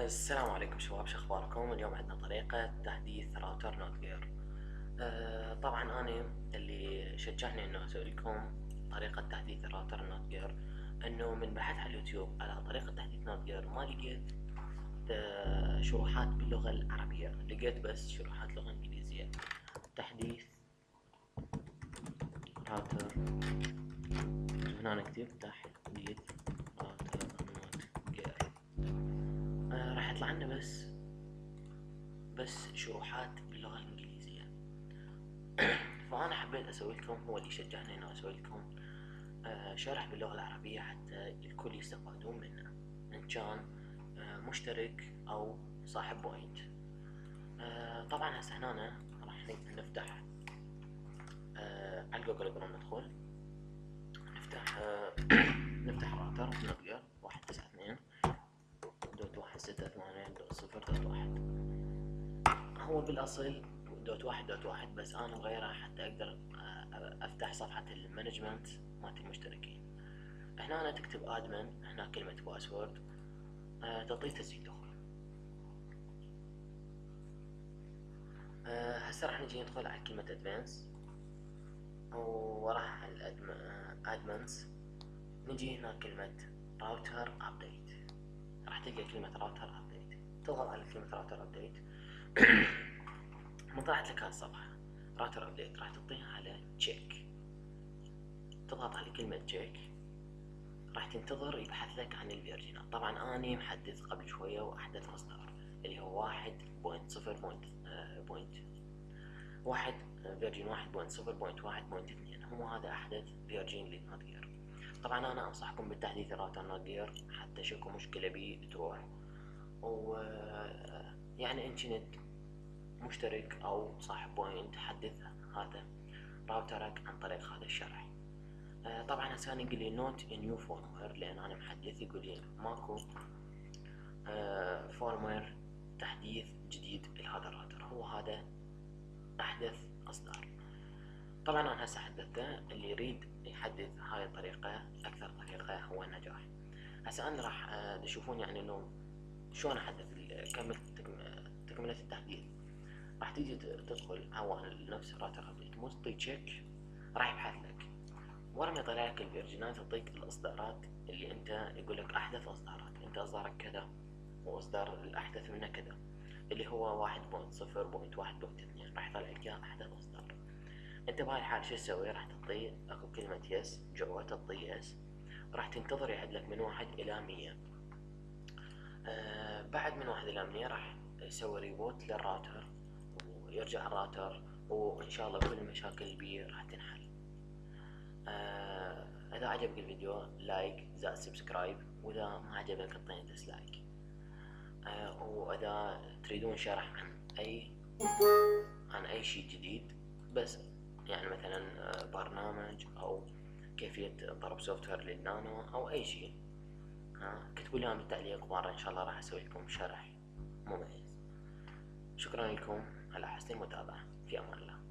السلام عليكم شباب، شو اخباركم؟ اليوم عندنا طريقة تحديث راوتر نوت جير. طبعا انا اللي شجعني انه اسوي لكم طريقة تحديث الراوتر نوت جير انه من بحث على اليوتيوب على طريقة تحديث نوت جير ما لقيت شروحات باللغة العربية، لقيت بس شروحات لغة انجليزية. تحديث راوتر، هنا نكتب تحديث راوتر نوت جير. راح يطلع لنا بس شروحات باللغة الإنجليزية. فأنا حبيت أسوي لكم، هو اللي شجعني إنه أسوي لكم شرح باللغة العربية حتى الكل يستفادون منه، إن كان مشترك أو صاحب بوينت. طبعا هسه هنا راح نفتح على جوجل كروم، ندخل نفتح نفتح راوتر نوت 192.168.0.1. هو بالأصل .1.1 بس أنا مغيرها حتى أقدر أفتح صفحة المانجمنت مالت المشتركين. هنا أنا تكتب ادمن، هنا كلمة باسورد، تعطيه تسجيل دخول. هسه راح نجي ندخل على كلمة ادفانس وراح على ادمنز، نجي هنا كلمة راوتر ابديت، راح تلقى كلمة راوتر ابديت، تضغط على كلمة راوتر ابديت. من طلعت لك هاي الصفحة راوتر ابديت راح تعطيها على تشيك، تضغط على كلمة تشيك، راح تنتظر يبحث لك عن الفيرجنات. طبعا اني محدث قبل شوية واحدث اصدار اللي هو 1.0.1 فيرجن 1.0.1.2، هو هذا احدث فيرجن للنوت جير. طبعا انا انصحكم بالتحديث الراوتر نوت جير حتى شوكو مشكلة بيه تروح، و يعني ان كنت مشترك او صاحب بوينت حدث هذا راوترك عن طريق هذا الشرح. طبعا هسه يقول لي نوت نيو فورموير لان انا محدث، يقول لي ماكو فورموير تحديث جديد لهذا الراوتر، هو هذا احدث اصدار. طبعا انا هسه حدثته، اللي يريد يحدث هاي الطريقة اكثر طريقة هو النجاح. هسه انا راح تشوفون يعني انه شلون احدث تكملة التحديث. راح تيجي تدخل هو نفس الراوتر ابديت، مو تطي تشيك، راح يبحث لك ورا ما يطلع لك الفيرجنات يعطيك الاصدارات اللي انت يقول لك احدث اصدارات، انت اصدارك كذا واصدار الاحدث منه كذا، اللي هو 1.0.1.2 راح يطلع لك اياه احدث اصدار. انت بهاي الحال شو تسوي؟ راح تعطي اكو كلمة يس جوا، تعطي يس، راح تنتظر يعد لك من 1 إلى 100. بعد من 1 إلى 100 راح يسوي ريبوت للراوتر ويرجع الراوتر، وإن شاء الله كل المشاكل اللي بيه راح تنحل. إذا عجبك الفيديو لايك زائد سبسكرايب، وإذا ما عجبك اعطيني ديسلايك. وإذا تريدون شرح عن أي شيء جديد، بس يعني مثلا برنامج أو كيفية ضرب سوفت وير للنانو أو أي شيء، اكتبوا لي بالتعليق، مرة إن شاء الله راح أسوي لكم شرح مميز. شكرا لكم على حسن المتابعة، في أمان الله.